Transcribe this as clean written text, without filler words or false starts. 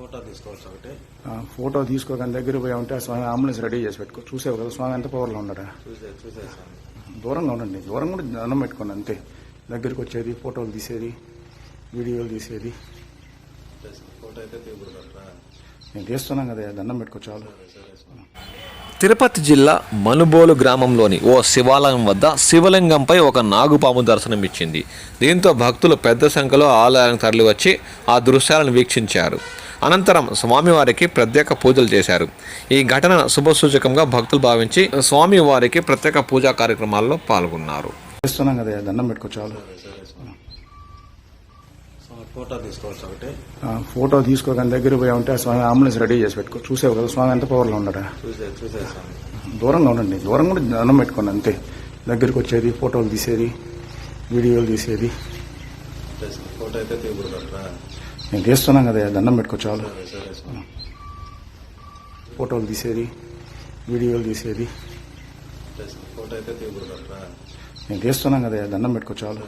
Photo తీసుకోవచ్చు ఒకటి. Photo తీసుకోగానే దగ్గర పోయి ఉంటే ఆ స్వామి అంబులెన్స్ రెడీ చేసి పెట్టుకో. చూసావు కదా స్వామి ఎంత పవర్లో ఉన్నాడా. చూసేసాను. దూరంగా ఉండండి, దూరంగా కూడా దండం పెట్టుకోండి అంతే. దగ్గరికి వచ్చేది, ఫోటోలు తీసేది, వీడియోలు తీసేది. ఫోటో అయితే తీయకూడదు. నేను తీస్తున్నాను కదా, దండం పెట్టుకో చాలు. తిరుపతి జిల్లా మనుబోలు గ్రామంలోని ఓ శివాలయం వద్ద శివలింగంపై ఒక నాగుపాము దర్శనమిచ్చింది. దీంతో భక్తులు పెద్ద సంఖ్యలో ఆలయానికి తరలివచ్చి ఆ దృశ్యాలను వీక్షించారు. అనంతరం స్వామివారికి ప్రత్యేక పూజలు చేశారు. ఈ ఘటన శుభసూచకంగా భక్తులు భావించి స్వామివారికి ప్రత్యేక పూజా కార్యక్రమాల్లో పాల్గొన్నారు. తీస్తున్నాం కదా, దండం పెట్టుకో చాలు. ఫోటో తీసుకోవచ్చు ఒకటి. ఫోటో తీసుకోగానే దగ్గర పోయి ఉంటే ఆ స్వామి అంబులెన్స్ రెడీ చేసి పెట్టుకో. చూసావు కదా స్వామి ఎంత పవర్లో ఉన్నాడా. చూసేసాను. దూరంగా ఉండండి, దూరంగా కూడా దండం పెట్టుకోండి అంతే. దగ్గరికి వచ్చేది, ఫోటోలు తీసేది, వీడియోలు తీసేది. ఫోటో అయితే తీయకూడదు. నేను తీస్తున్నాను కదా, దండం పెట్టుకో చాలు. ఫోటోలు తీసేది, వీడియోలు తీసేది. ఫోటో అయితే తీయకూడదు. నేను తీస్తున్నాను కదా, దండం పెట్టుకో చాలు.